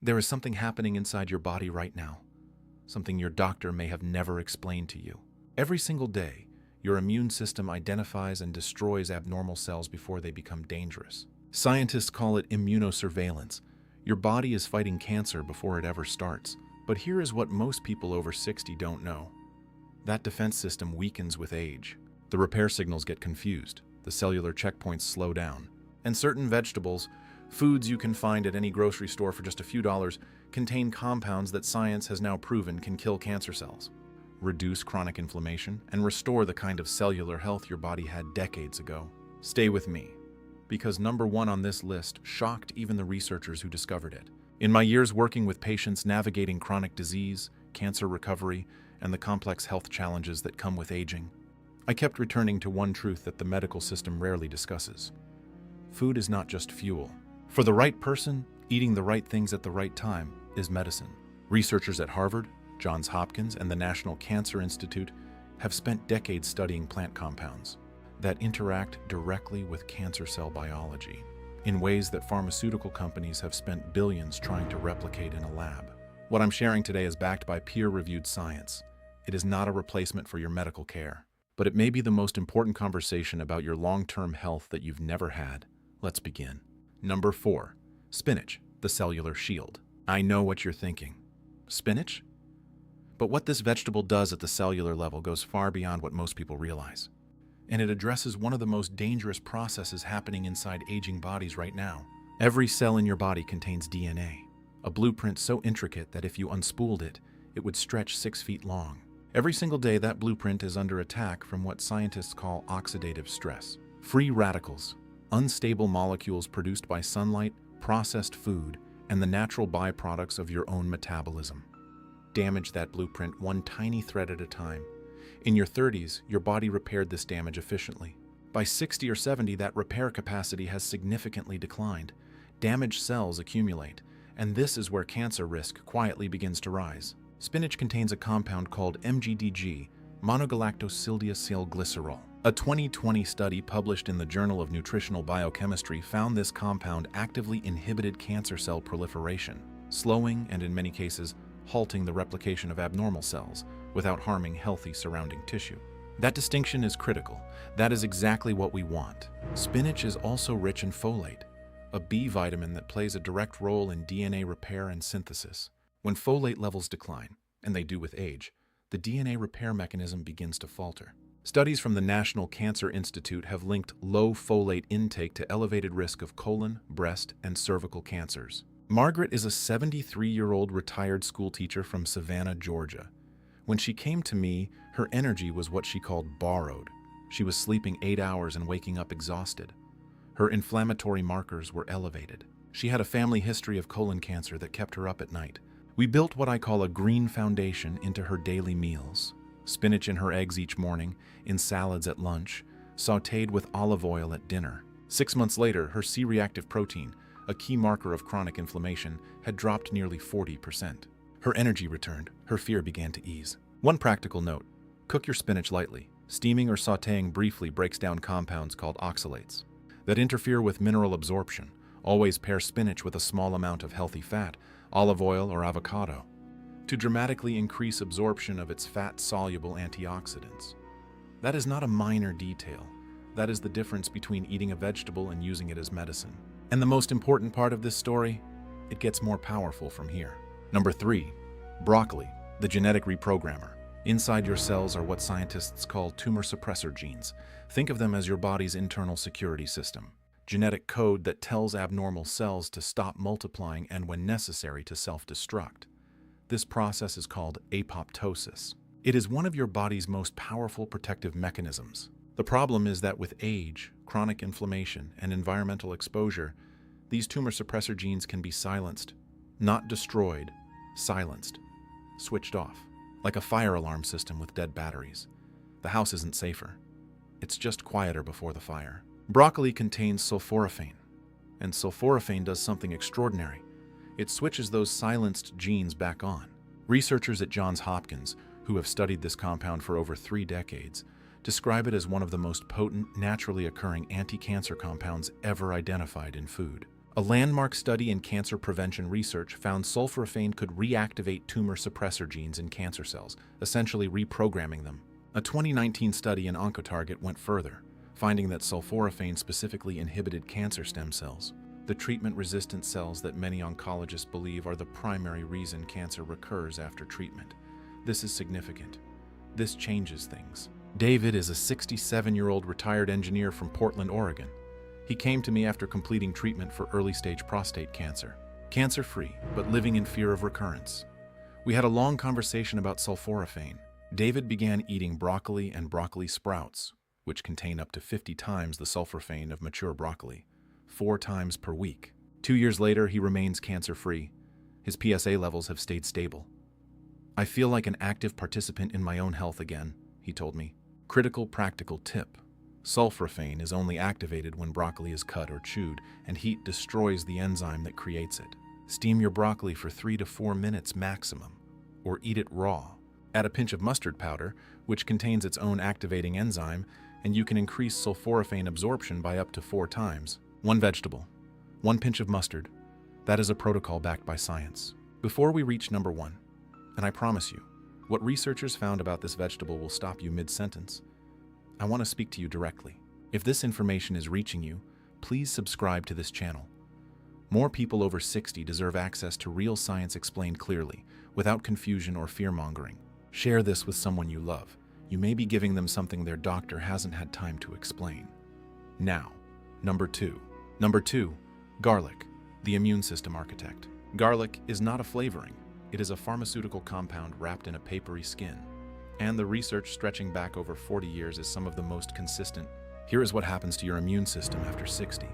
There is something happening inside your body right now, something your doctor may have never explained to you. Every single day, your immune system identifies and destroys abnormal cells before they become dangerous. Scientists call it immunosurveillance. Your body is fighting cancer before it ever starts. But here is what most people over 60 don't know. That defense system weakens with age. The repair signals get confused. The cellular checkpoints slow down. And certain vegetables, foods you can find at any grocery store for just a few dollars, contain compounds that science has now proven can kill cancer cells, reduce chronic inflammation, and restore the kind of cellular health your body had decades ago. Stay with me, because number one on this list shocked even the researchers who discovered it. In my years working with patients navigating chronic disease, cancer recovery, and the complex health challenges that come with aging, I kept returning to one truth that the medical system rarely discusses. Food is not just fuel. For the right person, eating the right things at the right time is medicine. Researchers at Harvard, Johns Hopkins, and the National Cancer Institute have spent decades studying plant compounds that interact directly with cancer cell biology in ways that pharmaceutical companies have spent billions trying to replicate in a lab. What I'm sharing today is backed by peer-reviewed science. It is not a replacement for your medical care, but it may be the most important conversation about your long-term health that you've never had. Let's begin. Number 4. Spinach, the cellular shield. I know what you're thinking. Spinach? But what this vegetable does at the cellular level goes far beyond what most people realize. And it addresses one of the most dangerous processes happening inside aging bodies right now. Every cell in your body contains DNA, a blueprint so intricate that if you unspooled it, it would stretch 6 feet long. Every single day, that blueprint is under attack from what scientists call oxidative stress. Free radicals, unstable molecules produced by sunlight, processed food, and the natural byproducts of your own metabolism. Damage that blueprint one tiny thread at a time. In your 30s, your body repaired this damage efficiently. By 60 or 70, that repair capacity has significantly declined. Damaged cells accumulate, and this is where cancer risk quietly begins to rise. Spinach contains a compound called MGDG, monogalactosildeacylglycerol. A 2020 study published in the Journal of Nutritional Biochemistry found this compound actively inhibited cancer cell proliferation, slowing and in many cases, halting the replication of abnormal cells without harming healthy surrounding tissue. That distinction is critical. That is exactly what we want. Spinach is also rich in folate, a B vitamin that plays a direct role in DNA repair and synthesis. When folate levels decline, and they do with age, the DNA repair mechanism begins to falter. Studies from the National Cancer Institute have linked low folate intake to elevated risk of colon, breast, and cervical cancers. Margaret is a 73-year-old retired schoolteacher from Savannah, Georgia. When she came to me, her energy was what she called borrowed. She was sleeping 8 hours and waking up exhausted. Her inflammatory markers were elevated. She had a family history of colon cancer that kept her up at night. We built what I call a green foundation into her daily meals. Spinach in her eggs each morning, in salads at lunch, sautéed with olive oil at dinner. 6 months later, her C-reactive protein, a key marker of chronic inflammation, had dropped nearly 40%. Her energy returned. Her fear began to ease. One practical note: cook your spinach lightly. Steaming or sautéing briefly breaks down compounds called oxalates that interfere with mineral absorption. Always pair spinach with a small amount of healthy fat, olive oil or avocado, to dramatically increase absorption of its fat-soluble antioxidants. That is not a minor detail. That is the difference between eating a vegetable and using it as medicine. And the most important part of this story, it gets more powerful from here. Number 3, broccoli, the genetic reprogrammer. Inside your cells are what scientists call tumor suppressor genes. Think of them as your body's internal security system. Genetic code that tells abnormal cells to stop multiplying and, when necessary, to self-destruct. This process is called apoptosis. It is one of your body's most powerful protective mechanisms. The problem is that with age, chronic inflammation, and environmental exposure, these tumor suppressor genes can be silenced. Not destroyed, silenced, switched off, like a fire alarm system with dead batteries. The house isn't safer. It's just quieter before the fire. Broccoli contains sulforaphane, and sulforaphane does something extraordinary. It switches those silenced genes back on. Researchers at Johns Hopkins, who have studied this compound for over 3 decades, describe it as one of the most potent, naturally occurring anti-cancer compounds ever identified in food. A landmark study in cancer prevention research found sulforaphane could reactivate tumor suppressor genes in cancer cells, essentially reprogramming them. A 2019 study in Oncotarget went further, finding that sulforaphane specifically inhibited cancer stem cells, the treatment-resistant cells that many oncologists believe are the primary reason cancer recurs after treatment. This is significant. This changes things. David is a 67-year-old retired engineer from Portland, Oregon. He came to me after completing treatment for early-stage prostate cancer. Cancer-free, but living in fear of recurrence. We had a long conversation about sulforaphane. David began eating broccoli and broccoli sprouts, which contain up to 50 times the sulforaphane of mature broccoli, 4 times per week. 2 years later, he remains cancer-free. His PSA levels have stayed stable. I feel like an active participant in my own health again, he told me. Critical practical tip. Sulforaphane is only activated when broccoli is cut or chewed, and heat destroys the enzyme that creates it. Steam your broccoli for 3 to 4 minutes maximum, or eat it raw. Add a pinch of mustard powder, which contains its own activating enzyme, and you can increase sulforaphane absorption by up to 4 times. 1 vegetable, 1 pinch of mustard. That is a protocol backed by science. Before we reach number 1, and I promise you, what researchers found about this vegetable will stop you mid-sentence, I want to speak to you directly. If this information is reaching you, please subscribe to this channel. More people over 60 deserve access to real science explained clearly, without confusion or fear-mongering. Share this with someone you love. You may be giving them something their doctor hasn't had time to explain. Now, number 2. Number 2, garlic, the immune system architect. Garlic is not a flavoring. It is a pharmaceutical compound wrapped in a papery skin. And the research stretching back over 40 years is some of the most consistent. Here is what happens to your immune system after 60.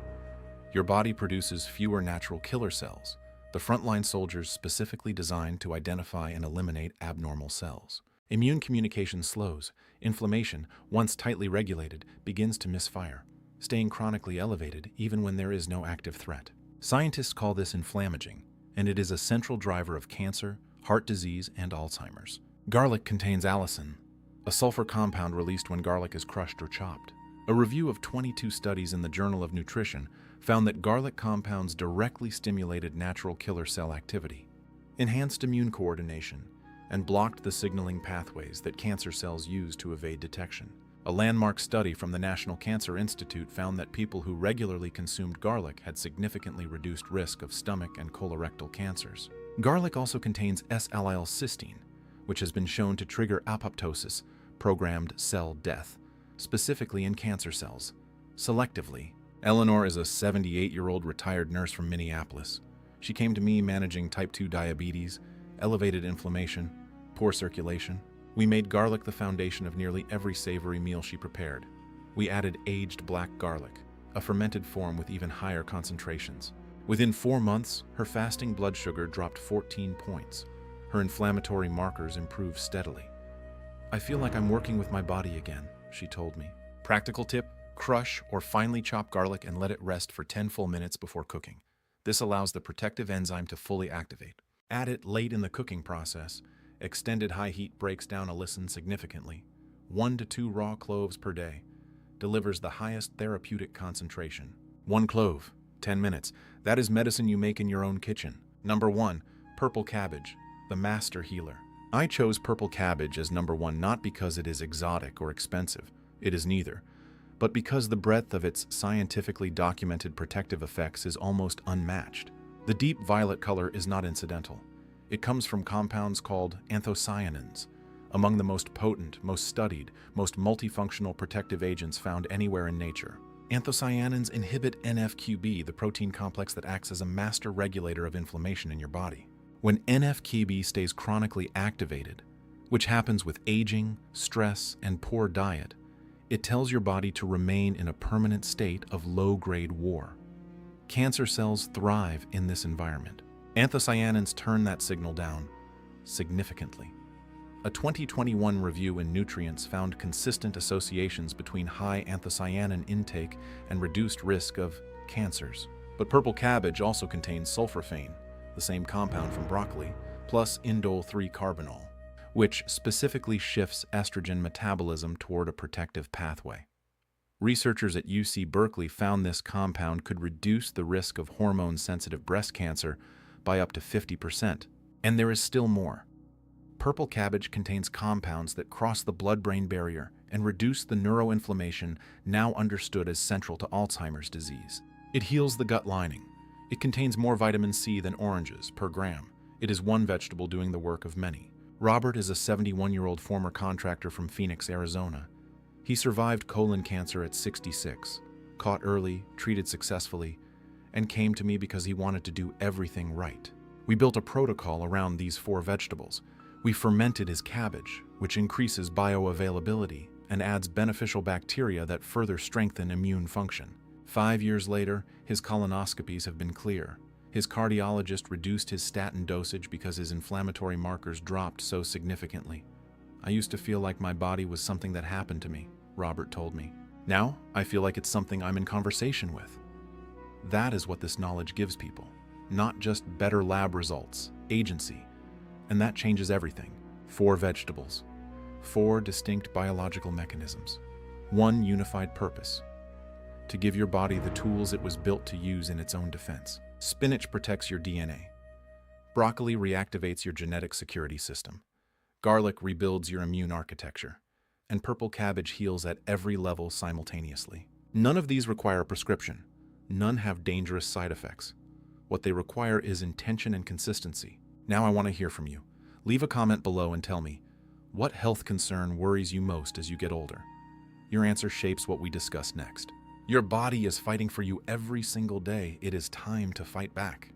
Your body produces fewer natural killer cells, the frontline soldiers specifically designed to identify and eliminate abnormal cells. Immune communication slows. Inflammation, once tightly regulated, begins to misfire, staying chronically elevated even when there is no active threat. Scientists call this inflammaging, and it is a central driver of cancer, heart disease, and Alzheimer's. Garlic contains allicin, a sulfur compound released when garlic is crushed or chopped. A review of 22 studies in the Journal of Nutrition found that garlic compounds directly stimulated natural killer cell activity, enhanced immune coordination, and blocked the signaling pathways that cancer cells use to evade detection. A landmark study from the National Cancer Institute found that people who regularly consumed garlic had significantly reduced risk of stomach and colorectal cancers. Garlic also contains S-allylcysteine, which has been shown to trigger apoptosis, programmed cell death, specifically in cancer cells, selectively. Eleanor is a 78-year-old retired nurse from Minneapolis. She came to me managing type 2 diabetes, elevated inflammation, poor circulation. We made garlic the foundation of nearly every savory meal she prepared. We added aged black garlic, a fermented form with even higher concentrations. Within 4 months, her fasting blood sugar dropped 14 points. Her inflammatory markers improved steadily. I feel like I'm working with my body again, she told me. Practical tip: crush or finely chop garlic and let it rest for 10 full minutes before cooking. This allows the protective enzyme to fully activate. Add it late in the cooking process. Extended high heat breaks down allicin significantly. 1 to 2 raw cloves per day. Delivers the highest therapeutic concentration. 1 clove, 10 minutes. That is medicine you make in your own kitchen. Number 1, purple cabbage, the master healer. I chose purple cabbage as number 1 not because it is exotic or expensive. It is neither. But because the breadth of its scientifically documented protective effects is almost unmatched. The deep violet color is not incidental. It comes from compounds called anthocyanins, among the most potent, most studied, most multifunctional protective agents found anywhere in nature. Anthocyanins inhibit NF-κB, the protein complex that acts as a master regulator of inflammation in your body. When NF-κB stays chronically activated, which happens with aging, stress, and poor diet, it tells your body to remain in a permanent state of low-grade war. Cancer cells thrive in this environment. Anthocyanins turn that signal down significantly. A 2021 review in Nutrients found consistent associations between high anthocyanin intake and reduced risk of cancers. But purple cabbage also contains sulforaphane, the same compound from broccoli, plus indole 3-carbinol, which specifically shifts estrogen metabolism toward a protective pathway. Researchers at UC Berkeley found this compound could reduce the risk of hormone-sensitive breast cancer by up to 50%. And there is still more. Purple cabbage contains compounds that cross the blood-brain barrier and reduce the neuroinflammation now understood as central to Alzheimer's disease. It heals the gut lining. It contains more vitamin C than oranges per gram. It is one vegetable doing the work of many. Robert is a 71-year-old former contractor from Phoenix, Arizona. He survived colon cancer at 66, caught early, treated successfully, and came to me because he wanted to do everything right. We built a protocol around these 4 vegetables. We fermented his cabbage, which increases bioavailability and adds beneficial bacteria that further strengthen immune function. 5 years later, his colonoscopies have been clear. His cardiologist reduced his statin dosage because his inflammatory markers dropped so significantly. I used to feel like my body was something that happened to me, Robert told me. Now, I feel like it's something I'm in conversation with. That is what this knowledge gives people. Not just better lab results, agency. And that changes everything. 4 vegetables. 4 distinct biological mechanisms. 1 unified purpose. To give your body the tools it was built to use in its own defense. Spinach protects your DNA. Broccoli reactivates your genetic security system. Garlic rebuilds your immune architecture. And purple cabbage heals at every level simultaneously. None of these require a prescription. None have dangerous side effects. What they require is intention and consistency. Now I want to hear from you. Leave a comment below and tell me, what health concern worries you most as you get older? Your answer shapes what we discuss next. Your body is fighting for you every single day. It is time to fight back.